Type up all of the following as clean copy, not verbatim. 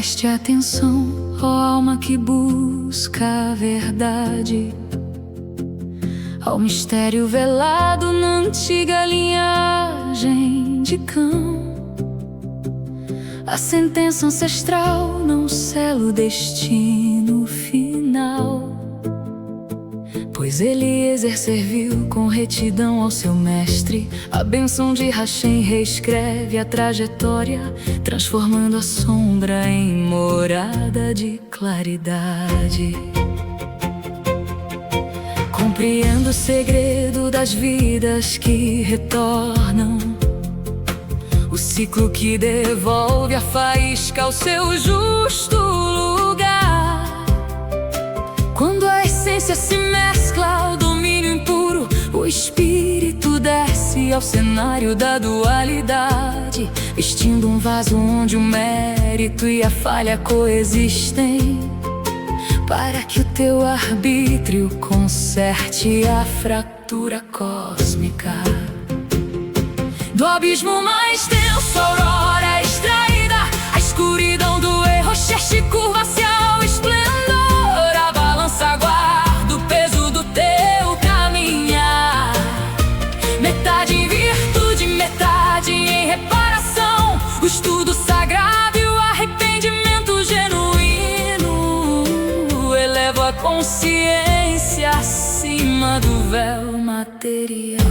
Preste atenção, ó alma que busca a verdade, ao mistério velado na antiga linhagem de Cão. A sentença ancestral não sela o destino final, pois Eliezer serviu com retidão ao seu mestre. A bênção de Hashem reescreve a trajetória, transformando a sombra em morada de claridade. Compreendo o segredo das vidas que retornam, o ciclo que devolve a faísca ao seu justo lugar. Quando a essência se mescla ao domínio impuro, o espírito desce ao cenário da dualidade, vestindo um vaso onde o mérito e a falha coexistem, para que o teu arbítrio conserte a fratura cósmica. Do abismo mais tenso, a aurora é extraída, a escuridão do erro curva-se ao esplendor. A balança guarda o peso do teu caminhar, metade em virtude, metade em reparação, o estudo sagrado e o arrependimento genuíno. Elevo a consciência acima do véu material.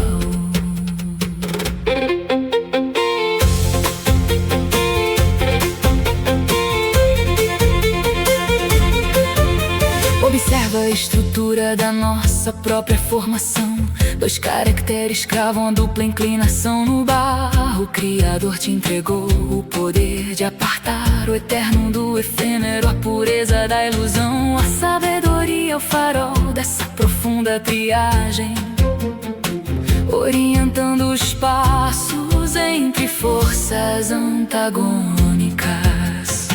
Observa a estrutura da nossa própria formação. 2 caracteres cravam a dupla inclinação no barro. O Criador te entregou o poder de apartar o eterno do efêmero, a pureza da ilusão. A sabedoria é o farol dessa profunda triagem, orientando os passos entre forças antagônicas.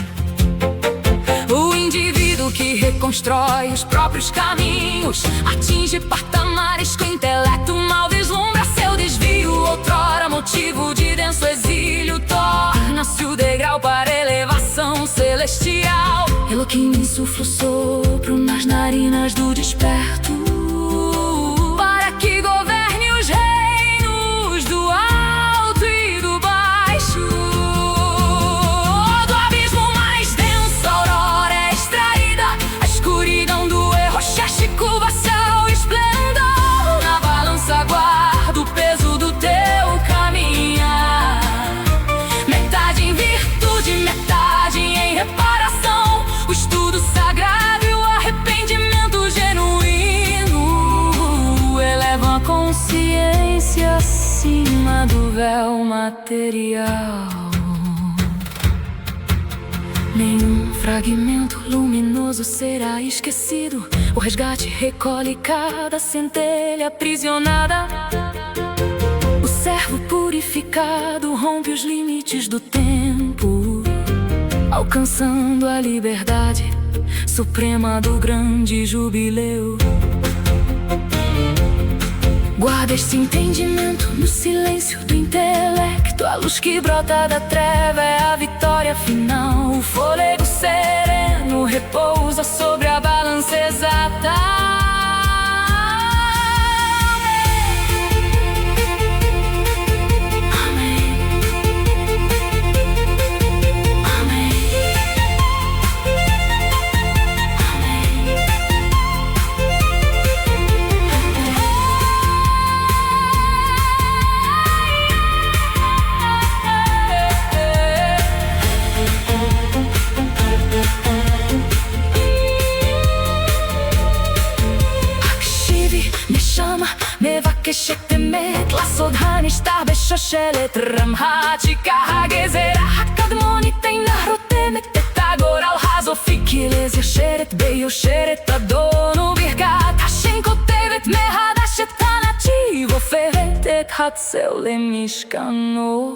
O indivíduo que reconstrói os próprios caminhos atinge patamares que o intelecto mal vislumbra. Seu desvio, outrora motivo de denso exílio, torna-se o degrau para elevação celestial. Elohim insufla o sopro nas narinas do desperto, para que governe os reinos do alto e do baixo. Do abismo mais denso, a aurora é extraída, a escuridão do erro curva-se ao esplendor. Na balança guarda o peso do teu caminhar, metade em virtude, metade em reparação, o estudo sagrado e o arrependimento genuíno. Elevam a consciência acima do véu material. Nenhum fragmento luminoso será esquecido. O resgate recolhe cada centelha aprisionada. O servo purificado rompe os limites do tempo, alcançando a liberdade suprema do grande jubileu. Guarda este entendimento no silêncio do intelecto. A luz que brota da treva é a vitória final. O fôlego sereno repousa sobre a balança exata. מבקשת אמת לעשות הנסתר בשושלת רמהצ'יקה הגזרה הקדמונית אינה רותמת את הגורל הסופי, כי לז יושרת ביושרת אדון וברכת השם כותבת מחדש את הנתיב, הופכת את הצל למשכנו.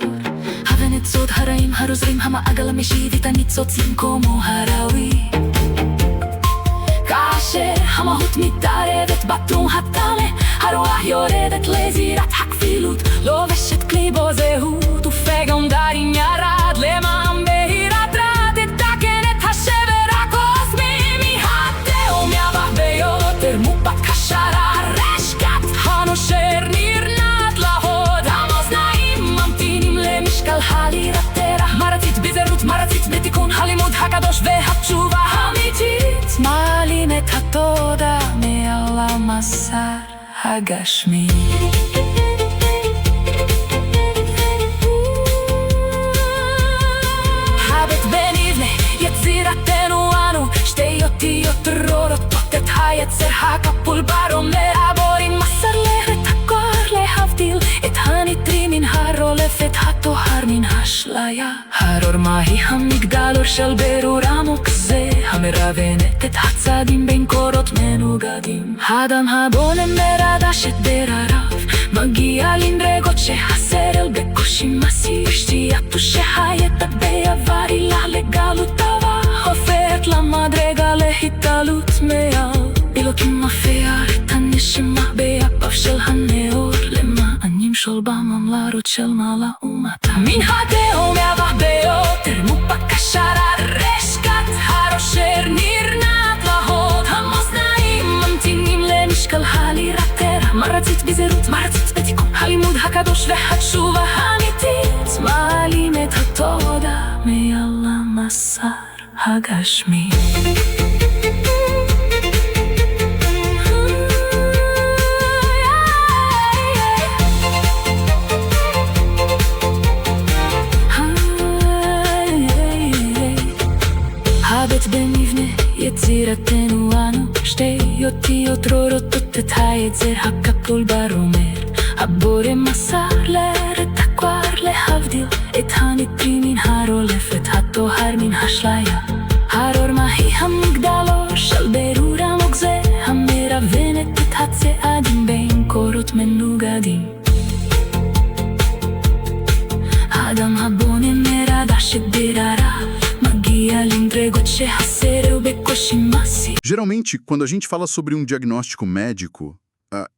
הניצות הרעים הרוזרים המעגל המשיב את הניצוצים כמו הראוי, כאשר המהות מתערבת בתרום הטמא, הרוח יורדת לזירת הכפילות, לובשת כלי בו זהות ופגם דרים ירד למען בהירת רד, תתקן את הקדוש והתשובה האמיתית מעלים את התודה מעל המסר הגשמי. הבט בנבנה יצירתנו אנו, שתי אותיות רורותות את היצר הכפול ברומר. הבורים מסר את הקור להבדיל את הנטרי מן הרולף, את הטוהר מן השליה. הרור מהי המגדל אור של ברור עמוק זה, המרבנת את הצדים בין קורות מנוגדים. האדם הבונן מרדש את ברריו, מגיע לנדרגות שהסרל בקושי מסיר. שתייתו שהייתת בעבר אילה לגלות טבע, הופעת למדרגה להתעלות מעל. אלוקים מפיח את הנשמה ביפיו של הנאור, למענים של בממלרות של מעלה ומטה. מן התהום יבח ביותר מופק השרה רשקת הראשר נרנעת להוד. המאזניים ממתינים למשקל הלירתר, מרצית בזהירות, מרצית בתיקון. הלימוד הקדוש והתשובה האמיתית מעלים את התודה מעל המסר הגשמי. הבט במבנה יצירתנו אנו, שתי אותיות רורותות את היצר הכפול ברומר. הבורא מסר את הכבר להבדיל את הנטרי מן הרולף, את הטוהר מן השליה. הרור מהי המגדלור של ברור עמוק זה, המרבנת את הצעדים בין קורות מנוגדים. האדם הבונן מרדש את ברריו, מגיע לנדרגות שהסרל בקושי מסיר. Geralmente, quando a gente fala sobre um diagnóstico médico,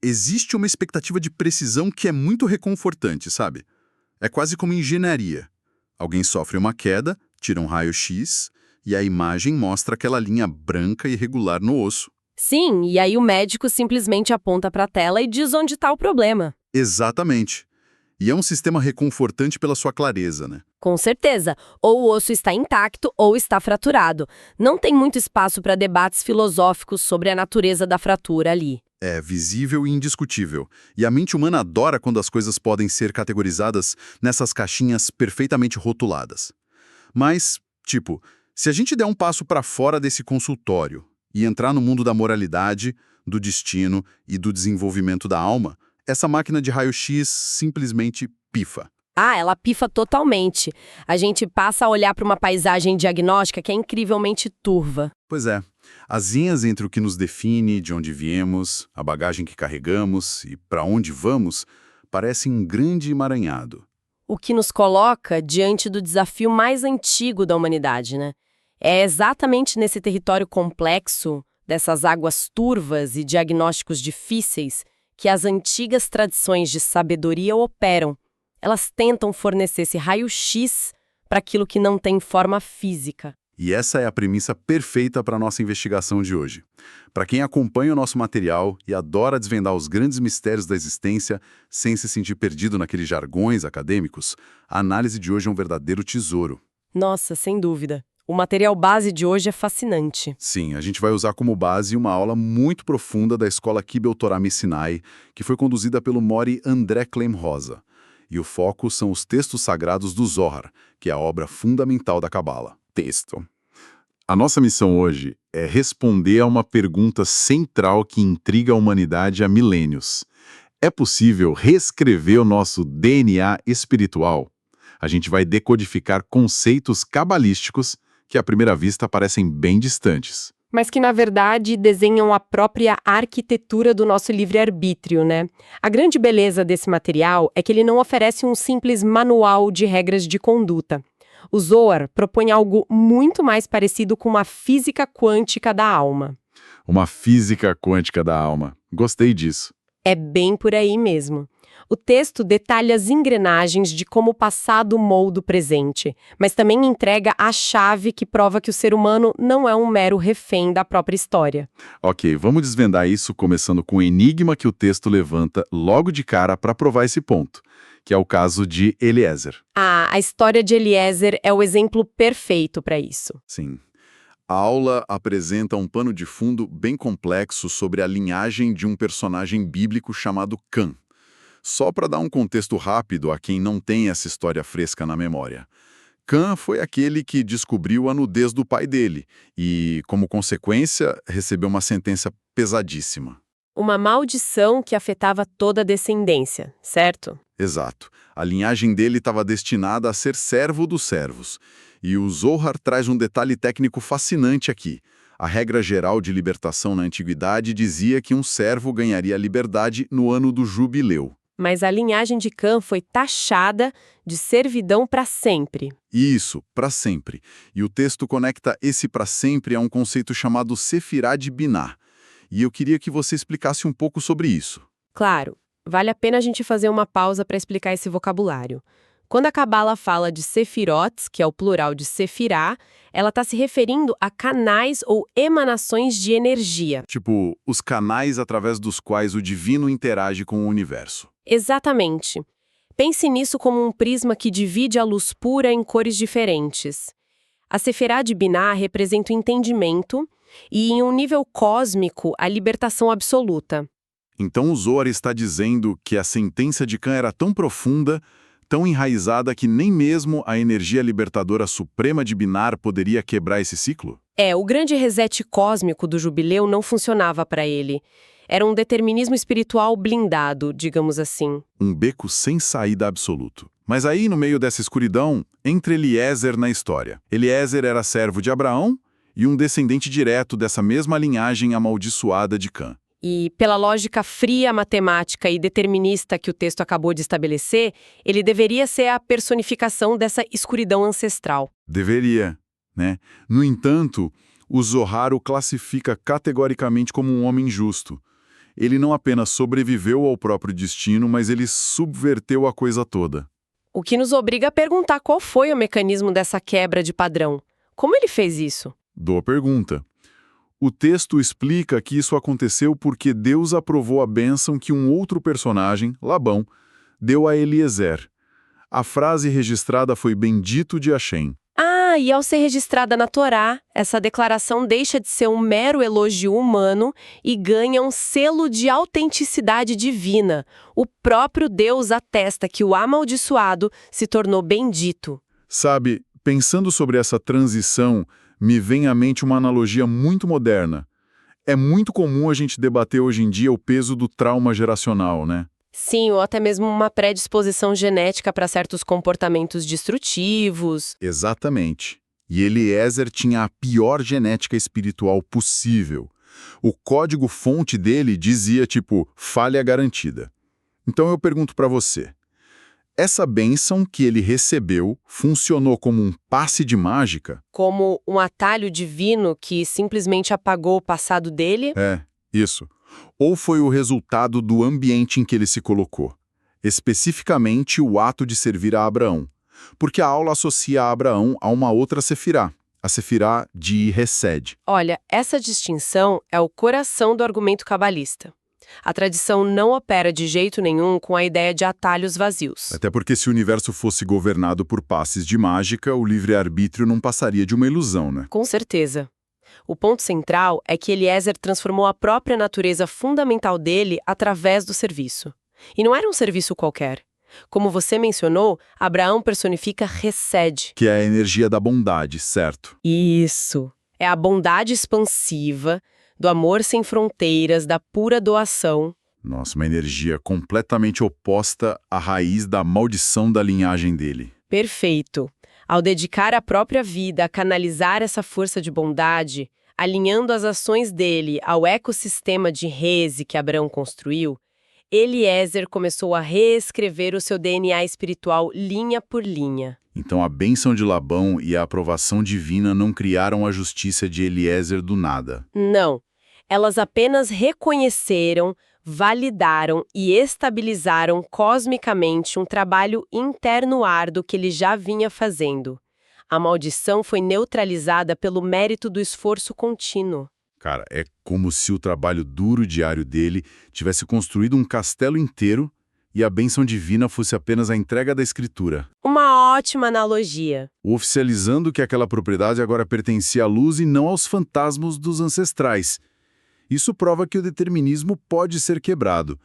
existe uma expectativa de precisão que é muito reconfortante, sabe? É quase como engenharia. Alguém sofre uma queda, tira um raio-x e a imagem mostra aquela linha branca e irregular no osso. Sim, e aí o médico simplesmente aponta para a tela e diz onde está o problema. Exatamente. E é um sistema reconfortante pela sua clareza, né? Com certeza, ou o osso está intacto ou está fraturado. Não tem muito espaço para debates filosóficos sobre a natureza da fratura ali. É visível e indiscutível. E a mente humana adora quando as coisas podem ser categorizadas nessas caixinhas perfeitamente rotuladas. Mas, tipo, se a gente der um passo para fora desse consultório e entrar no mundo da moralidade, do destino e do desenvolvimento da alma, essa máquina de raio-x simplesmente pifa. Ah, ela pifa totalmente. A gente passa a olhar para uma paisagem diagnóstica que é incrivelmente turva. Pois é. As linhas entre o que nos define, de onde viemos, a bagagem que carregamos e para onde vamos, parecem um grande emaranhado. O que nos coloca diante do desafio mais antigo da humanidade, né? É exatamente nesse território complexo, dessas águas turvas e diagnósticos difíceis, que as antigas tradições de sabedoria operam. Elas tentam fornecer esse raio-x para aquilo que não tem forma física. E essa é a premissa perfeita para a nossa investigação de hoje. Para quem acompanha o nosso material e adora desvendar os grandes mistérios da existência sem se sentir perdido naqueles jargões acadêmicos, a análise de hoje é um verdadeiro tesouro. Nossa, sem dúvida. O material base de hoje é fascinante. Sim, a gente vai usar como base uma aula muito profunda da escola Kibel Torah Sinai, que foi conduzida pelo Mori André Klemm Rosa. E o foco são os textos sagrados do Zohar, que é a obra fundamental da Cabala. Texto. A nossa missão hoje é responder a uma pergunta central que intriga a humanidade há milênios. É possível reescrever o nosso DNA espiritual? A gente vai decodificar conceitos cabalísticos que à primeira vista parecem bem distantes. Mas que, na verdade, desenham a própria arquitetura do nosso livre-arbítrio, né? A grande beleza desse material é que ele não oferece um simples manual de regras de conduta. O Zohar propõe algo muito mais parecido com uma física quântica da alma. Uma física quântica da alma. Gostei disso. É bem por aí mesmo. O texto detalha as engrenagens de como o passado molda o presente, mas também entrega a chave que prova que o ser humano não é um mero refém da própria história. Ok, vamos desvendar isso começando com o enigma que o texto levanta logo de cara para provar esse ponto, que é o caso de Eliezer. A história de Eliezer é o exemplo perfeito para isso. Sim. A aula apresenta um pano de fundo bem complexo sobre a linhagem de um personagem bíblico chamado Cã. Só para dar um contexto rápido a quem não tem essa história fresca na memória. Cã foi aquele que descobriu a nudez do pai dele e, como consequência, recebeu uma sentença pesadíssima. Uma maldição que afetava toda a descendência, certo? Exato. A linhagem dele estava destinada a ser servo dos servos. E o Zohar traz um detalhe técnico fascinante aqui. A regra geral de libertação na antiguidade dizia que um servo ganharia liberdade no ano do jubileu. Mas a linhagem de Cã foi taxada de servidão para sempre. Isso, para sempre. E o texto conecta esse para sempre a um conceito chamado Sefirá de Biná. E eu queria que você explicasse um pouco sobre isso. Claro, vale a pena a gente fazer uma pausa para explicar esse vocabulário. Quando a Cabala fala de Sefirot, que é o plural de Sefirá, ela está se referindo a canais ou emanações de energia. Tipo, os canais através dos quais o divino interage com o universo. Exatamente. Pense nisso como um prisma que divide a luz pura em cores diferentes. A Sefirá de Biná representa o entendimento e, em um nível cósmico, a libertação absoluta. Então o Zohar está dizendo que a sentença de Cã era tão profunda, tão enraizada que nem mesmo a energia libertadora suprema de Binar poderia quebrar esse ciclo? O grande reset cósmico do jubileu não funcionava para ele. Era um determinismo espiritual blindado, digamos assim. Um beco sem saída absoluto. Mas aí, no meio dessa escuridão, entra Eliezer na história. Eliezer era servo de Abraão e um descendente direto dessa mesma linhagem amaldiçoada de Cã. E, pela lógica fria, matemática e determinista que o texto acabou de estabelecer, ele deveria ser a personificação dessa escuridão ancestral. Deveria, né? No entanto, o Zohar o classifica categoricamente como um homem justo. Ele não apenas sobreviveu ao próprio destino, mas ele subverteu a coisa toda. O que nos obriga a perguntar qual foi o mecanismo dessa quebra de padrão. Como ele fez isso? Boa pergunta. O texto explica que isso aconteceu porque Deus aprovou a bênção que um outro personagem, Labão, deu a Eliezer. A frase registrada foi Bendito de Hashem. E ao ser registrada na Torá, essa declaração deixa de ser um mero elogio humano e ganha um selo de autenticidade divina. O próprio Deus atesta que o amaldiçoado se tornou bendito. Sabe, pensando sobre essa transição, me vem à mente uma analogia muito moderna. É muito comum a gente debater hoje em dia o peso do trauma geracional, né? Sim, ou até mesmo uma predisposição genética para certos comportamentos destrutivos. Exatamente. E Eliezer tinha a pior genética espiritual possível. O código-fonte dele dizia, falha garantida. Então eu pergunto para você, essa bênção que ele recebeu funcionou como um passe de mágica? Como um atalho divino que simplesmente apagou o passado dele? Isso. Ou foi o resultado do ambiente em que ele se colocou? Especificamente o ato de servir a Abraão. Porque a aula associa Abraão a uma outra Sefirá, a Sefirá de Hesed. Olha, essa distinção é o coração do argumento cabalista. A tradição não opera de jeito nenhum com a ideia de atalhos vazios. Até porque se o universo fosse governado por passes de mágica, o livre-arbítrio não passaria de uma ilusão, né? Com certeza. O ponto central é que Eliezer transformou a própria natureza fundamental dele através do serviço. E não era um serviço qualquer. Como você mencionou, Abraão personifica Hesed. Que é a energia da bondade, certo? Isso. É a bondade expansiva, do amor sem fronteiras, da pura doação. Nossa, uma energia completamente oposta à raiz da maldição da linhagem dele. Perfeito. Ao dedicar a própria vida a canalizar essa força de bondade, alinhando as ações dele ao ecossistema de reze que Abraão construiu, Eliezer começou a reescrever o seu DNA espiritual linha por linha. Então a bênção de Labão e a aprovação divina não criaram a justiça de Eliezer do nada. Não. Elas apenas reconheceram, validaram e estabilizaram cosmicamente um trabalho interno árduo que ele já vinha fazendo. A maldição foi neutralizada pelo mérito do esforço contínuo. Cara, é como se o trabalho duro diário dele tivesse construído um castelo inteiro e a bênção divina fosse apenas a entrega da escritura. Uma uma ótima analogia. Oficializando que aquela propriedade agora pertencia à luz e não aos fantasmas dos ancestrais. Isso prova que o determinismo pode ser quebrado.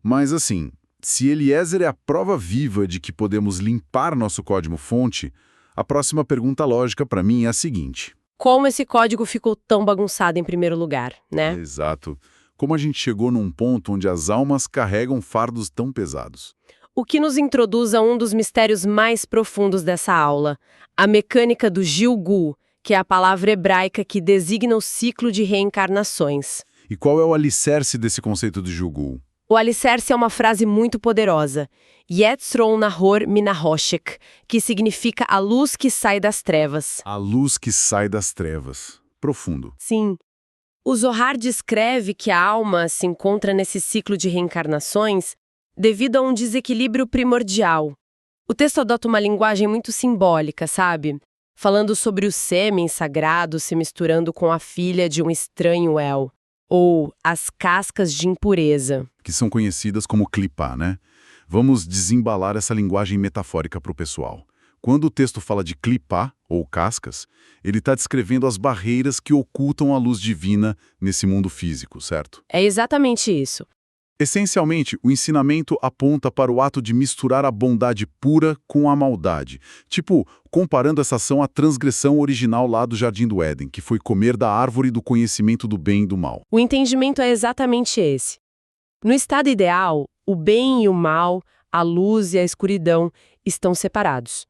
Mas assim, se Eliezer é a prova viva de que podemos limpar nosso código-fonte, a próxima pergunta lógica para mim é a seguinte. Como esse código ficou tão bagunçado em primeiro lugar, né? Exato. Como a gente chegou num ponto onde as almas carregam fardos tão pesados? O que nos introduz a um dos mistérios mais profundos dessa aula, a mecânica do Gilgul, que é a palavra hebraica que designa o ciclo de reencarnações. E qual é o alicerce desse conceito de Gilgul? O alicerce é uma frase muito poderosa, Yetzron Nahor Minahoshek, que significa a luz que sai das trevas. A luz que sai das trevas. Profundo. Sim. O Zohar descreve que a alma se encontra nesse ciclo de reencarnações devido a um desequilíbrio primordial. O texto adota uma linguagem muito simbólica, sabe? Falando sobre o sêmen sagrado se misturando com a filha de um estranho El, ou as cascas de impureza. Que são conhecidas como clipá, né? Vamos desembalar essa linguagem metafórica para o pessoal. Quando o texto fala de clipá, ou cascas, ele está descrevendo as barreiras que ocultam a luz divina nesse mundo físico, certo? É exatamente isso. Essencialmente, o ensinamento aponta para o ato de misturar a bondade pura com a maldade. Tipo, comparando essa ação à transgressão original lá do Jardim do Éden, que foi comer da árvore do conhecimento do bem e do mal. O entendimento é exatamente esse. No estado ideal, o bem e o mal, a luz e a escuridão estão separados.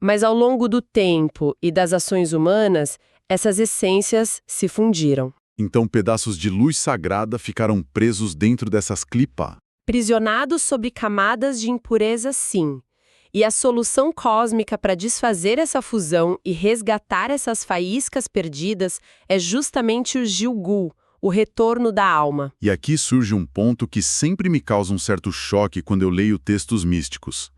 Mas ao longo do tempo e das ações humanas, essas essências se fundiram. Então pedaços de luz sagrada ficaram presos dentro dessas clipá. Prisionados sob camadas de impureza, sim. E a solução cósmica para desfazer essa fusão e resgatar essas faíscas perdidas é justamente o Gilgul, o retorno da alma. E aqui surge um ponto que sempre me causa um certo choque quando eu leio textos místicos.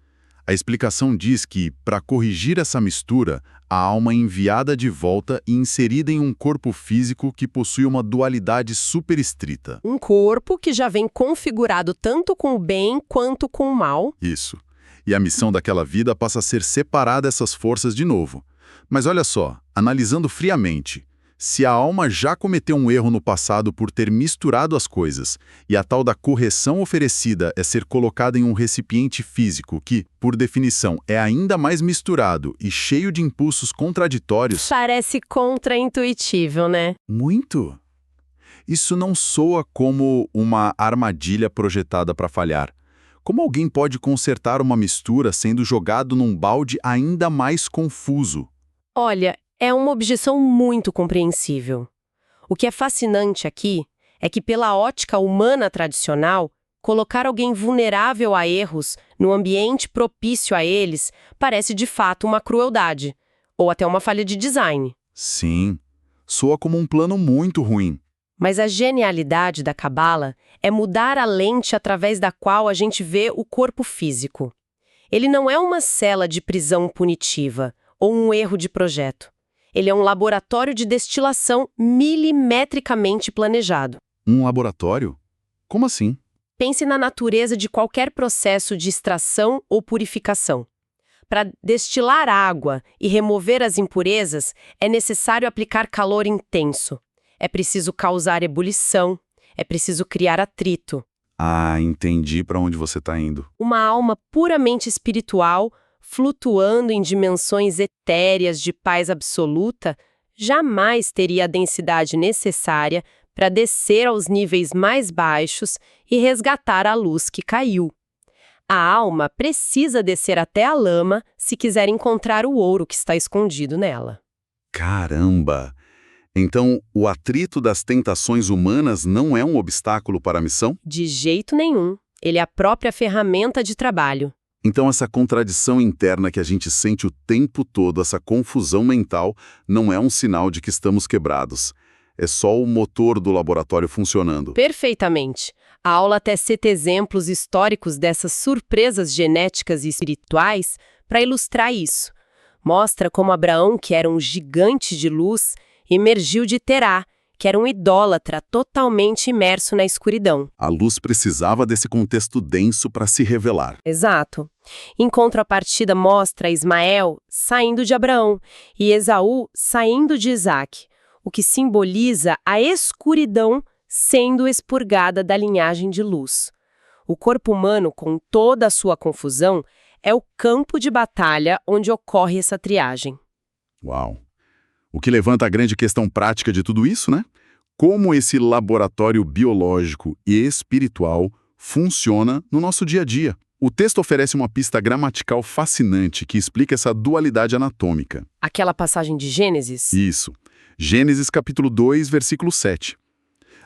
A explicação diz que, para corrigir essa mistura, a alma é enviada de volta e inserida em um corpo físico que possui uma dualidade super estrita. Um corpo que já vem configurado tanto com o bem quanto com o mal. Isso. E a missão daquela vida passa a ser separar dessas forças de novo. Mas olha só, analisando friamente, se a alma já cometeu um erro no passado por ter misturado as coisas, e a tal da correção oferecida é ser colocada em um recipiente físico que, por definição, é ainda mais misturado e cheio de impulsos contraditórios... Parece contraintuitível, né? Muito. Isso não soa como uma armadilha projetada para falhar. Como alguém pode consertar uma mistura sendo jogado num balde ainda mais confuso? Olha, é uma objeção muito compreensível. O que é fascinante aqui é que, pela ótica humana tradicional, colocar alguém vulnerável a erros no ambiente propício a eles parece de fato uma crueldade, ou até uma falha de design. Sim, soa como um plano muito ruim. Mas a genialidade da Cabala é mudar a lente através da qual a gente vê o corpo físico. Ele não é uma cela de prisão punitiva ou um erro de projeto. Ele é um laboratório de destilação milimetricamente planejado. Um laboratório? Como assim? Pense na natureza de qualquer processo de extração ou purificação. Para destilar água e remover as impurezas, é necessário aplicar calor intenso. É preciso causar ebulição. É preciso criar atrito. Ah, entendi para onde você está indo. Uma alma puramente espiritual, flutuando em dimensões etéreas de paz absoluta, jamais teria a densidade necessária para descer aos níveis mais baixos e resgatar a luz que caiu. A alma precisa descer até a lama se quiser encontrar o ouro que está escondido nela. Caramba! Então, o atrito das tentações humanas não é um obstáculo para a missão? De jeito nenhum. Ele é a própria ferramenta de trabalho. Então essa contradição interna que a gente sente o tempo todo, essa confusão mental, não é um sinal de que estamos quebrados. É só o motor do laboratório funcionando. Perfeitamente. A aula até cita exemplos históricos dessas surpresas genéticas e espirituais para ilustrar isso. Mostra como Abraão, que era um gigante de luz, emergiu de Terá, que era um idólatra totalmente imerso na escuridão. A luz precisava desse contexto denso para se revelar. Exato. Em contrapartida, mostra Ismael saindo de Abraão e Esaú saindo de Isaac, o que simboliza a escuridão sendo expurgada da linhagem de luz. O corpo humano, com toda a sua confusão, é o campo de batalha onde ocorre essa triagem. Uau! O que levanta a grande questão prática de tudo isso, né? Como esse laboratório biológico e espiritual funciona no nosso dia a dia. O texto oferece uma pista gramatical fascinante que explica essa dualidade anatômica. Aquela passagem de Gênesis? Isso. Gênesis capítulo 2, versículo 7.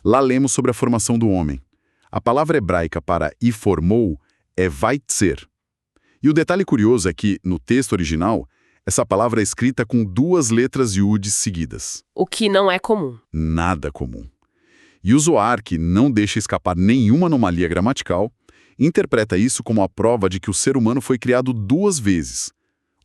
Lá lemos sobre a formação do homem. A palavra hebraica para "e formou" é vaitzer. E o detalhe curioso é que, no texto original, essa palavra é escrita com 2 letras iudes seguidas. O que não é comum. Nada comum. E o Zohar, que não deixa escapar nenhuma anomalia gramatical, interpreta isso como a prova de que o ser humano foi criado 2 vezes.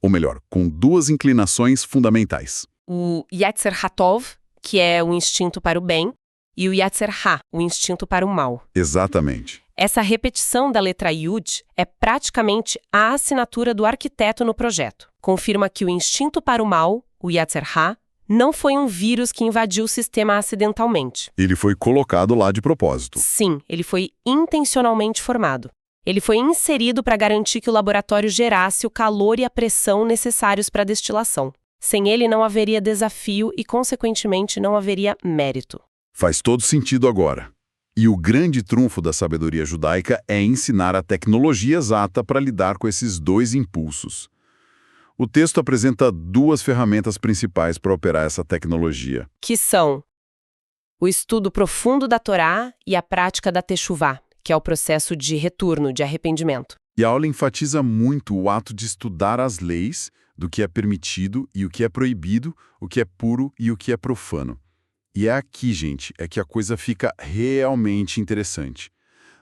Ou melhor, com 2 inclinações fundamentais. O Yetzer Hatov, que é o instinto para o bem, e o Yetzer Ha, o instinto para o mal. Exatamente. Essa repetição da letra Yud é praticamente a assinatura do arquiteto no projeto. Confirma que o instinto para o mal, o Yetzer Ha, não foi um vírus que invadiu o sistema acidentalmente. Ele foi colocado lá de propósito. Sim, ele foi intencionalmente formado. Ele foi inserido para garantir que o laboratório gerasse o calor e a pressão necessários para a destilação. Sem ele não haveria desafio e, consequentemente, não haveria mérito. Faz todo sentido agora. E o grande trunfo da sabedoria judaica é ensinar a tecnologia exata para lidar com esses 2 impulsos. O texto apresenta 2 ferramentas principais para operar essa tecnologia. Que são o estudo profundo da Torá e a prática da Teshuvá, que é o processo de retorno, de arrependimento. E a aula enfatiza muito o ato de estudar as leis, do que é permitido e o que é proibido, o que é puro e o que é profano. E é aqui, gente, é que a coisa fica realmente interessante.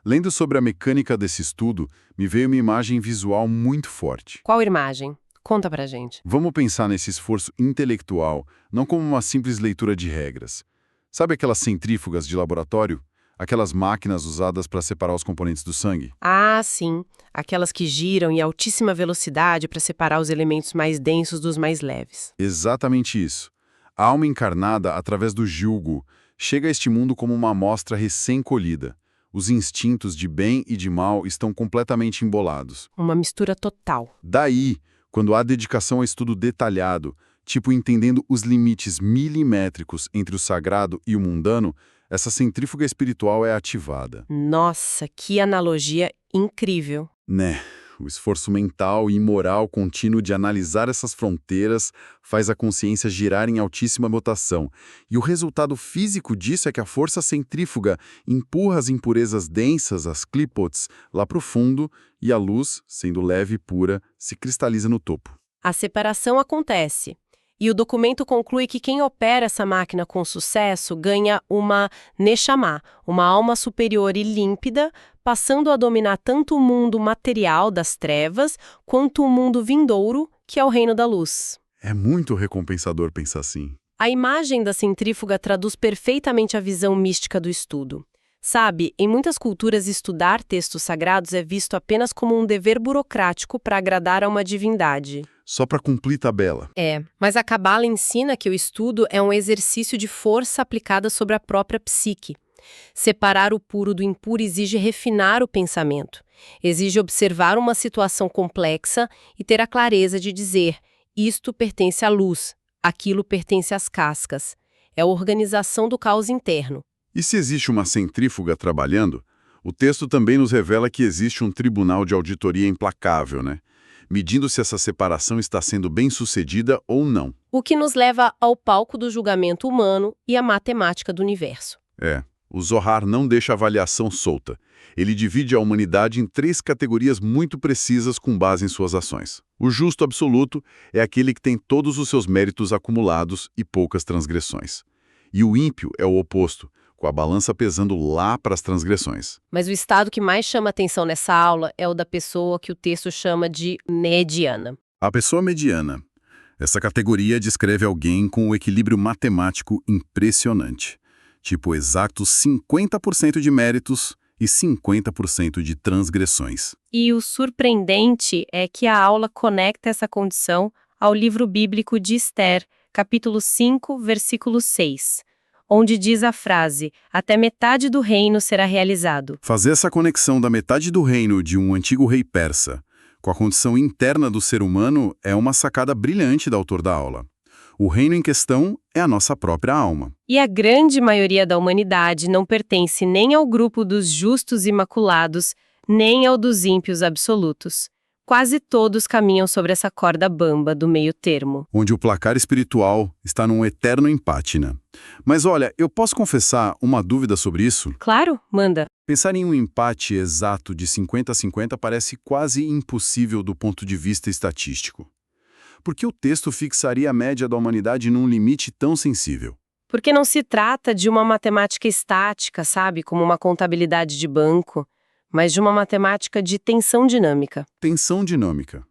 Lendo sobre a mecânica desse estudo, me veio uma imagem visual muito forte. Qual imagem? Conta pra gente. Vamos pensar nesse esforço intelectual, não como uma simples leitura de regras. Sabe aquelas centrífugas de laboratório? Aquelas máquinas usadas para separar os componentes do sangue? Ah, sim. Aquelas que giram em altíssima velocidade para separar os elementos mais densos dos mais leves. Exatamente isso. A alma encarnada, através do julgo, chega a este mundo como uma amostra recém-colhida. Os instintos de bem e de mal estão completamente embolados. Uma mistura total. Daí, quando há dedicação ao estudo detalhado, tipo entendendo os limites milimétricos entre o sagrado e o mundano, essa centrífuga espiritual é ativada. Nossa, que analogia incrível. Né? O esforço mental e moral contínuo de analisar essas fronteiras faz a consciência girar em altíssima rotação. E o resultado físico disso é que a força centrífuga empurra as impurezas densas, as clipots, lá para o fundo, e a luz, sendo leve e pura, se cristaliza no topo. A separação acontece. E o documento conclui que quem opera essa máquina com sucesso ganha uma Neshama, uma alma superior e límpida, passando a dominar tanto o mundo material das trevas, quanto o mundo vindouro, que é o reino da luz. É muito recompensador pensar assim. A imagem da centrífuga traduz perfeitamente a visão mística do estudo. Sabe, em muitas culturas estudar textos sagrados é visto apenas como um dever burocrático para agradar a uma divindade. Só para cumprir tabela. Mas a Cabala ensina que o estudo é um exercício de força aplicada sobre a própria psique. Separar o puro do impuro exige refinar o pensamento. Exige observar uma situação complexa e ter a clareza de dizer: isto pertence à luz, aquilo pertence às cascas. É a organização do caos interno. E se existe uma centrífuga trabalhando, o texto também nos revela que existe um tribunal de auditoria implacável, né? Medindo se essa separação está sendo bem sucedida ou não. O que nos leva ao palco do julgamento humano e à matemática do universo. O Zohar não deixa a avaliação solta. Ele divide a humanidade em 3 categorias muito precisas com base em suas ações. O justo absoluto é aquele que tem todos os seus méritos acumulados e poucas transgressões. E o ímpio é o oposto, com a balança pesando lá para as transgressões. Mas o estado que mais chama atenção nessa aula é o da pessoa que o texto chama de mediana. A pessoa mediana. Essa categoria descreve alguém com um equilíbrio matemático impressionante. tipo exatos 50% de méritos e 50% de transgressões. E o surpreendente é que a aula conecta essa condição ao livro bíblico de Esther, capítulo 5, versículo 6, onde diz a frase: até metade do reino será realizado. Fazer essa conexão da metade do reino de um antigo rei persa com a condição interna do ser humano é uma sacada brilhante do autor da aula. O reino em questão é a nossa própria alma. E a grande maioria da humanidade não pertence nem ao grupo dos justos imaculados, nem ao dos ímpios absolutos. Quase todos caminham sobre essa corda bamba do meio termo. Onde o placar espiritual está num eterno empate, né? Mas olha, eu posso confessar uma dúvida sobre isso? Claro, manda. Pensar em um empate exato de 50-50 parece quase impossível do ponto de vista estatístico. Por que o texto fixaria a média da humanidade num limite tão sensível? Porque não se trata de uma matemática estática, sabe, como uma contabilidade de banco, mas de uma matemática de tensão dinâmica. Tensão dinâmica.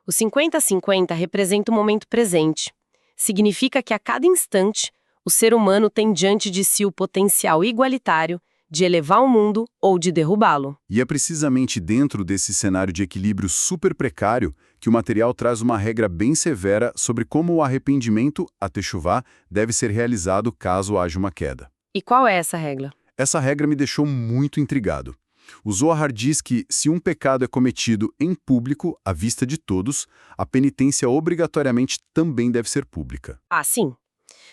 O 50-50 representa o momento presente. Significa que a cada instante, o ser humano tem diante de si o potencial igualitário de elevar o mundo ou de derrubá-lo. E é precisamente dentro desse cenário de equilíbrio super precário que o material traz uma regra bem severa sobre como o arrependimento, a techuvá, deve ser realizado caso haja uma queda. E qual é essa regra? Essa regra me deixou muito intrigado. O Zohar diz que, se um pecado é cometido em público, à vista de todos, a penitência obrigatoriamente também deve ser pública. Ah, sim.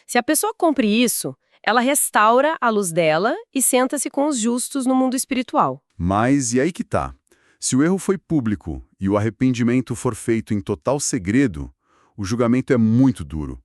Se a pessoa cumpre isso, ela restaura a luz dela e senta-se com os justos no mundo espiritual. Mas e aí que tá? Se o erro foi público e o arrependimento for feito em total segredo, o julgamento é muito duro.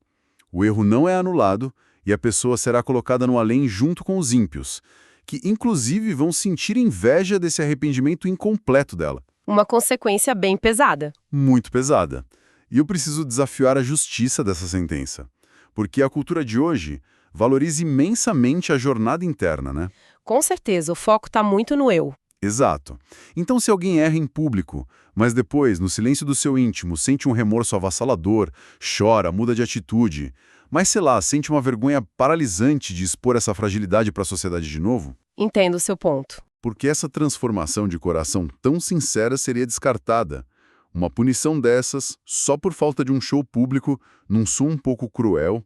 O erro não é anulado e a pessoa será colocada no além junto com os ímpios, que inclusive vão sentir inveja desse arrependimento incompleto dela. Uma consequência bem pesada. Muito pesada. E eu preciso desafiar a justiça dessa sentença, porque a cultura de hoje valoriza imensamente a jornada interna, né? Com certeza, o foco está muito no eu. Exato. Então, se alguém erra em público, mas depois, no silêncio do seu íntimo, sente um remorso avassalador, chora, muda de atitude, mas, sei lá, sente uma vergonha paralisante de expor essa fragilidade para a sociedade de novo? Entendo o seu ponto. Porque essa transformação de coração tão sincera seria descartada. Uma punição dessas, só por falta de um show público, num som um pouco cruel,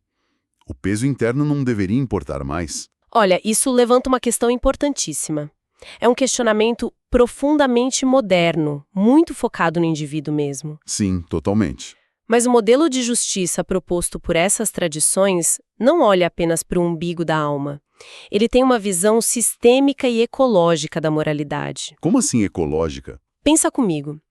o peso interno não deveria importar mais. Olha, isso levanta uma questão importantíssima. É um questionamento profundamente moderno, muito focado no indivíduo mesmo. Sim, totalmente. Mas o modelo de justiça proposto por essas tradições não olha apenas para o umbigo da alma. Ele tem uma visão sistêmica e ecológica da moralidade. Como assim ecológica? Pensa comigo.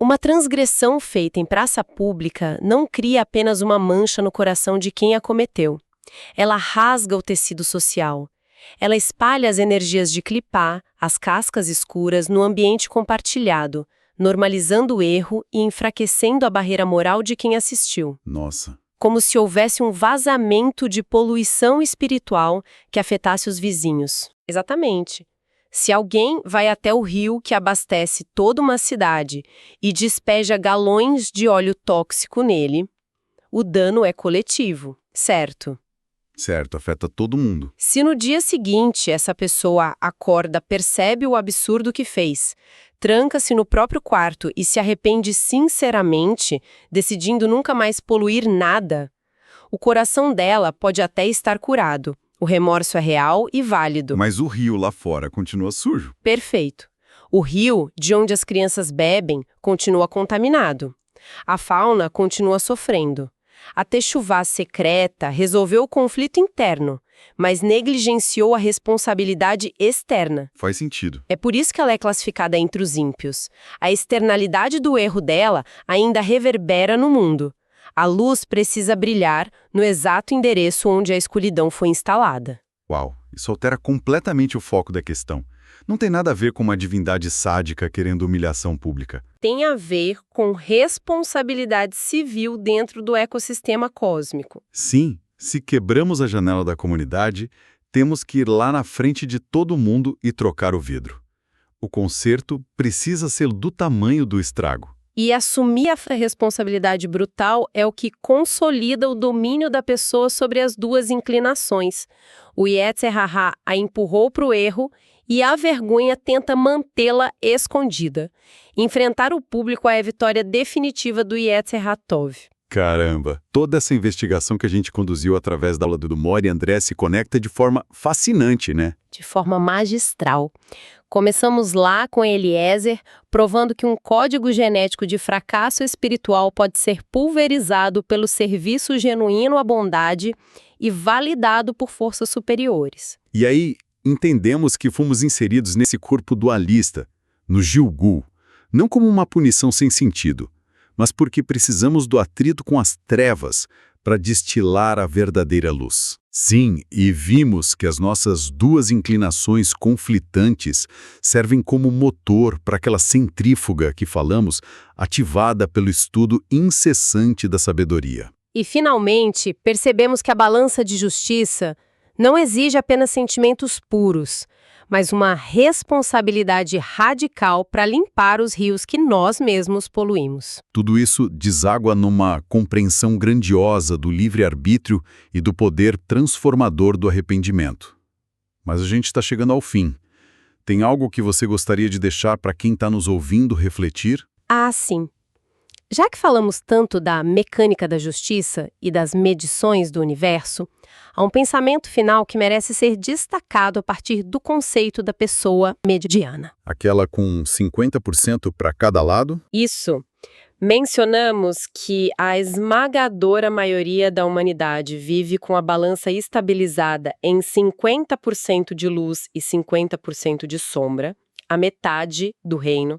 Uma transgressão feita em praça pública não cria apenas uma mancha no coração de quem a cometeu. Ela rasga o tecido social. Ela espalha as energias de clipar, as cascas escuras, no ambiente compartilhado, normalizando o erro e enfraquecendo a barreira moral de quem assistiu. Nossa. Como se houvesse um vazamento de poluição espiritual que afetasse os vizinhos. Exatamente. Se alguém vai até o rio que abastece toda uma cidade e despeja galões de óleo tóxico nele, o dano é coletivo, certo? Certo, afeta todo mundo. Se no dia seguinte essa pessoa acorda, percebe o absurdo que fez, tranca-se no próprio quarto e se arrepende sinceramente, decidindo nunca mais poluir nada, o coração dela pode até estar curado. O remorso é real e válido. Mas o rio lá fora continua sujo. Perfeito. O rio, de onde as crianças bebem, continua contaminado. A fauna continua sofrendo. A techuvá secreta resolveu o conflito interno, mas negligenciou a responsabilidade externa. Faz sentido. É por isso que ela é classificada entre os ímpios. A externalidade do erro dela ainda reverbera no mundo. A luz precisa brilhar no exato endereço onde a escuridão foi instalada. Uau, isso altera completamente o foco da questão. Não tem nada a ver com uma divindade sádica querendo humilhação pública. Tem a ver com responsabilidade civil dentro do ecossistema cósmico. Sim, se quebramos a janela da comunidade, temos que ir lá na frente de todo mundo e trocar o vidro. O conserto precisa ser do tamanho do estrago. E assumir a responsabilidade brutal é o que consolida o domínio da pessoa sobre as duas inclinações. O Yetzer Hara a empurrou para o erro e a vergonha tenta mantê-la escondida. Enfrentar o público é a vitória definitiva do Yetzer Hatov. Caramba, toda essa investigação que a gente conduziu através da aula do Mori André se conecta de forma fascinante, né? De forma magistral. Começamos lá com Eliezer, provando que um código genético de fracasso espiritual pode ser pulverizado pelo serviço genuíno à bondade e validado por forças superiores. E aí, entendemos que fomos inseridos nesse corpo dualista, no Gilgul, não como uma punição sem sentido, mas porque precisamos do atrito com as trevas para destilar a verdadeira luz. Sim, e vimos que as nossas duas inclinações conflitantes servem como motor para aquela centrífuga que falamos, ativada pelo estudo incessante da sabedoria. E, finalmente, percebemos que a balança de justiça não exige apenas sentimentos puros, mas uma responsabilidade radical para limpar os rios que nós mesmos poluímos. Tudo isso deságua numa compreensão grandiosa do livre-arbítrio e do poder transformador do arrependimento. Mas a gente está chegando ao fim. Tem algo que você gostaria de deixar para quem está nos ouvindo refletir? Ah, sim. Já que falamos tanto da mecânica da justiça e das medições do universo, há um pensamento final que merece ser destacado a partir do conceito da pessoa mediana. Aquela com 50% para cada lado? Isso. Mencionamos que a esmagadora maioria da humanidade vive com a balança estabilizada em 50% de luz e 50% de sombra, a metade do reino.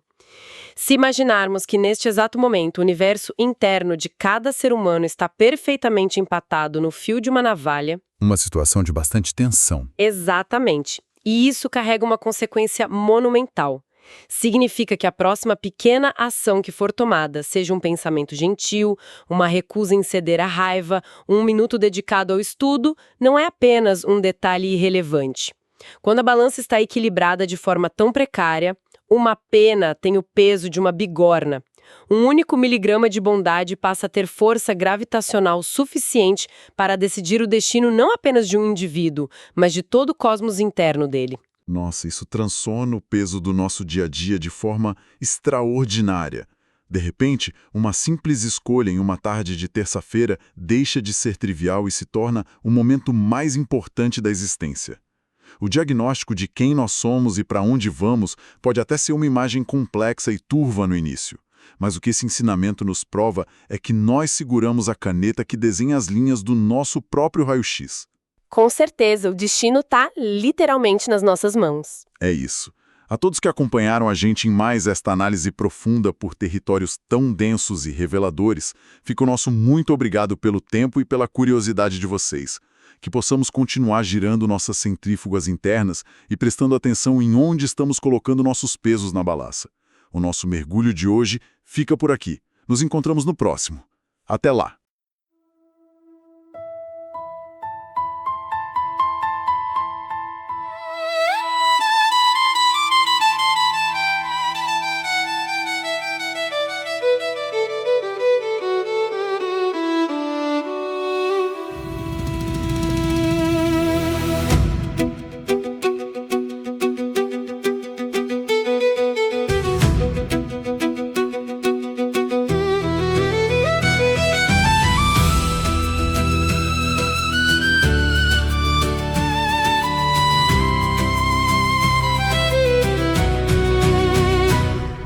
Se imaginarmos que neste exato momento o universo interno de cada ser humano está perfeitamente empatado no fio de uma navalha... Uma situação de bastante tensão. Exatamente. E isso carrega uma consequência monumental. Significa que a próxima pequena ação que for tomada, seja um pensamento gentil, uma recusa em ceder à raiva, um minuto dedicado ao estudo, não é apenas um detalhe irrelevante. Quando a balança está equilibrada de forma tão precária, uma pena tem o peso de uma bigorna. Um único miligrama de bondade passa a ter força gravitacional suficiente para decidir o destino não apenas de um indivíduo, mas de todo o cosmos interno dele. Nossa, isso transforma o peso do nosso dia a dia de forma extraordinária. De repente, uma simples escolha em uma tarde de terça-feira deixa de ser trivial e se torna o momento mais importante da existência. O diagnóstico de quem nós somos e para onde vamos pode até ser uma imagem complexa e turva no início. Mas o que esse ensinamento nos prova é que nós seguramos a caneta que desenha as linhas do nosso próprio raio-x. Com certeza, o destino está literalmente nas nossas mãos. É isso. A todos que acompanharam a gente em mais esta análise profunda por territórios tão densos e reveladores, fica o nosso muito obrigado pelo tempo e pela curiosidade de vocês. Que possamos continuar girando nossas centrífugas internas e prestando atenção em onde estamos colocando nossos pesos na balança. O nosso mergulho de hoje fica por aqui. Nos encontramos no próximo. Até lá!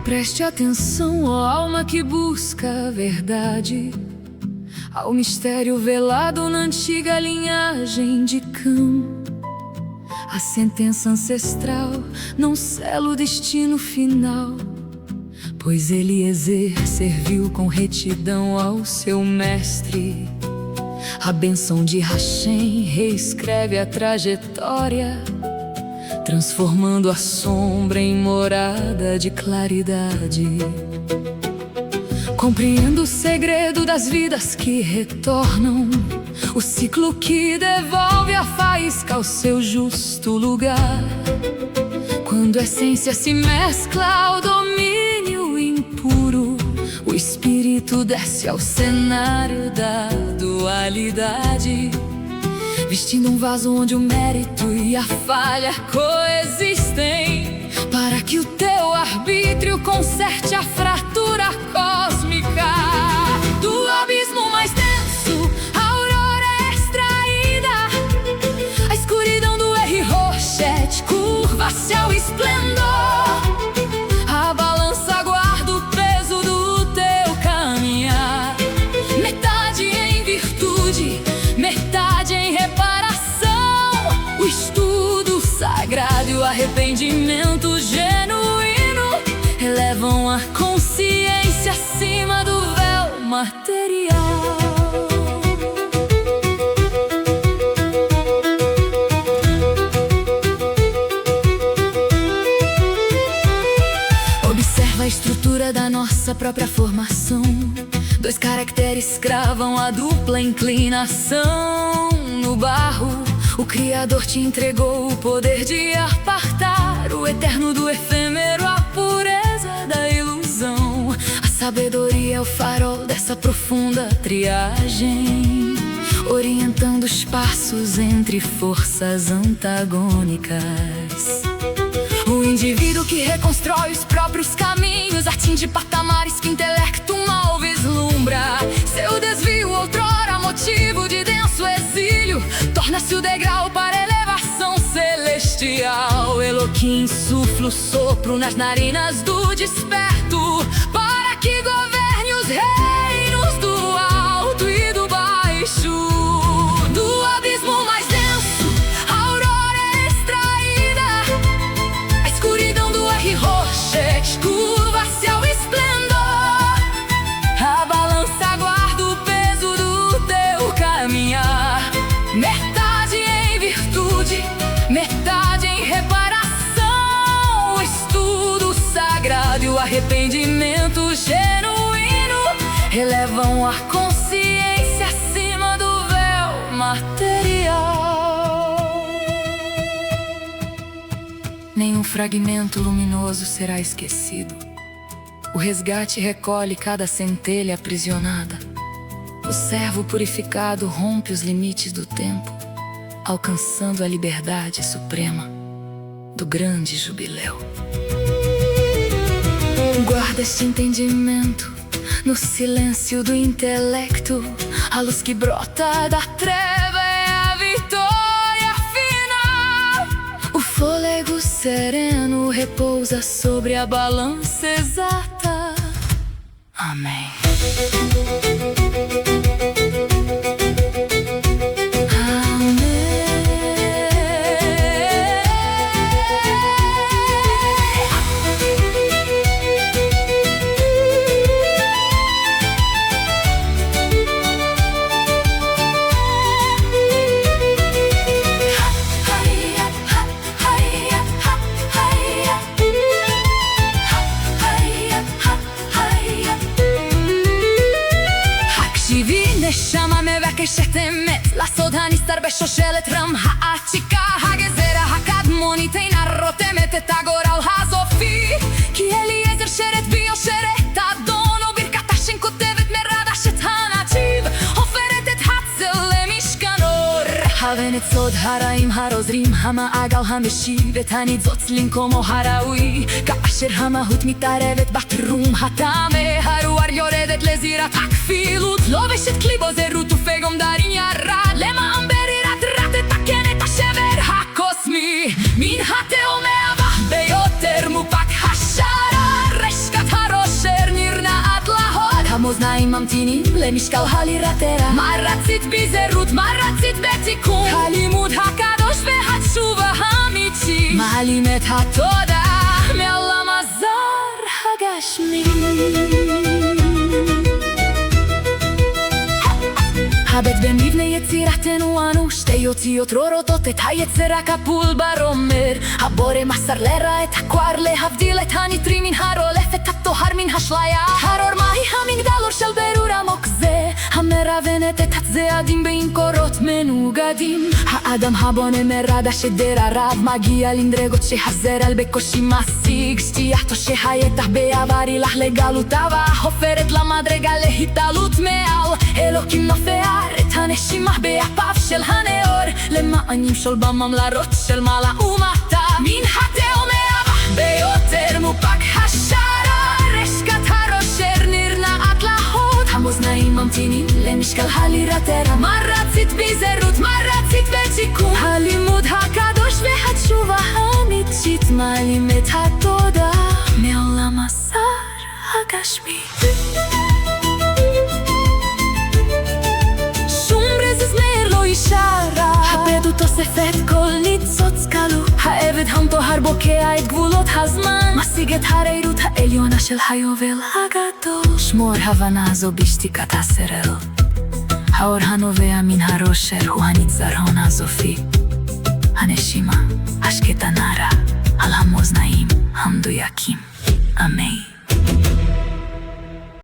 Preste atenção, ó alma que busca a verdade, ao mistério velado na antiga linhagem de Cão. A sentença ancestral não sela o destino final, pois Eliezer serviu com retidão ao seu mestre. A bênção de Hashem reescreve a trajetória, transformando a sombra em morada de claridade. Compreendo o segredo das vidas que retornam, o ciclo que devolve a faísca ao seu justo lugar. Quando a essência se mescla ao domínio impuro, o espírito desce ao cenário da dualidade, vestindo um vaso onde o mérito e a falha coexistem, para que o teu arbítrio conserte a fratura cósmica. Do abismo mais denso, a aurora é extraída, a escuridão do R. Rochette curva-se ao esplendor. A balança guarda o peso do teu caminhar, metade em virtude, metade em reparação. O estudo sagrado e o arrependimento genuíno elevam a consciência acima do véu material. Observa a estrutura da nossa própria formação. Dois caracteres cravam a dupla inclinação. No barro, o Criador te entregou o poder de apartar o eterno do efêmero, a pureza da ilusão. A sabedoria é o farol dessa profunda triagem, orientando os passos entre forças antagônicas. O indivíduo que reconstrói os próprios caminhos atinge patamares que o intelecto mal vislumbra. Seu desvio, outrora motivo de denso exílio, torna-se o degrau para a elevação celestial. Elohim insufla o sopro nas narinas do desperto, para que governe os reinos do alto e do baixo. Do abismo mais denso, a aurora é extraída, a escuridão do R. Rochette curva-se ao esplendor. A balança guarda o peso do teu caminhar, metade em virtude, metade em reparação. O estudo sagrado e o arrependimento genuíno elevam a consciência acima do véu material. Nenhum fragmento luminoso será esquecido. O resgate recolhe cada centelha aprisionada. O servo purificado rompe os limites do tempo, alcançando a liberdade suprema do grande jubileu. Guarda este entendimento no silêncio do intelecto. A luz que brota da treva é a vitória final. O fôlego sereno repousa sobre a balança exata. Amém. נשמה מבקשת אמת, לסוד הנסתר בשושלת רם העתיקה. הגזרה הקדמונית אינה רותמת את הגורל הסופי, כי אליעזר שרת ביושרת אדון, וברכת השם כותבת מרדש את הנתיב, הופרת את הצל למשכנו. רחבן את סוד הרעים הרוזרים, המעגל המשיב את הניצוץ למקומו הראוי, כאשר המהות מתערבת בטרום הטמא, הרוח יורדת לזירת הכפילות, לובשת כלי בו זרות ופגם דרין ירד, למען ברירת רת תתקן את השבר הקוסמי, מן התהום מהבח ביותר מופק השערה, רשקת הראשר נרנעת להוד, המאזניים ממתינים למשקל הלירתרה. מה רצית בזהירות, מה רצית בתיקון, הלימוד הקדוש והתשובה האמיתי, מעלים את התודעה מעולם הזר הגשמי. הבט במבנה יצירתנו אנו, שתי אותיות רורותות את היצר הכפול ברומר. הבורא מסר לרע את הכואר, להבדיל את הנטרי מן הרולף, את הטוהר מן השליה. הרור מהי המגדל אור של ברור עמוק זה, המרבנת את הצעדים בין קורות מנוגדים. האדם הבונה מרד השדר הרב מגיע לנדרגות שהזרע בקושי משיג. שתייתו שהיתח בעבר ילך לגלות הבא, הופרת למדרגה להתעלות מעל. אלוקים נופח את הנשימה באפיו של הנאור, למען ימשול בממלרות של מעלה ומטה. מן התהום מהבח ביותר מופק השערה, רשקת הראשר נרנעת להוד. המאזניים ממתינים למשקל הלירתר. מה רצית בזהירות, מה רצית בתיקון? הלימוד הקדוש והתשובה האמיתית מעלים את התודעה מעולם השר הגשמי. שום רזז מהר לא ישרה, הבד הוא תוספת כל ניצוץ כלוא. העבד המטוהר בוקע את גבולות הזמן, משיג את הרעילות העליונה של היובל הגדול. שמור הבנה זו בשתיקת הסרל, האור הנובע מן הראשר הוא הניצרון הסופי. הנשימה השקטה נערה על המאזניים המדויקים. אמן.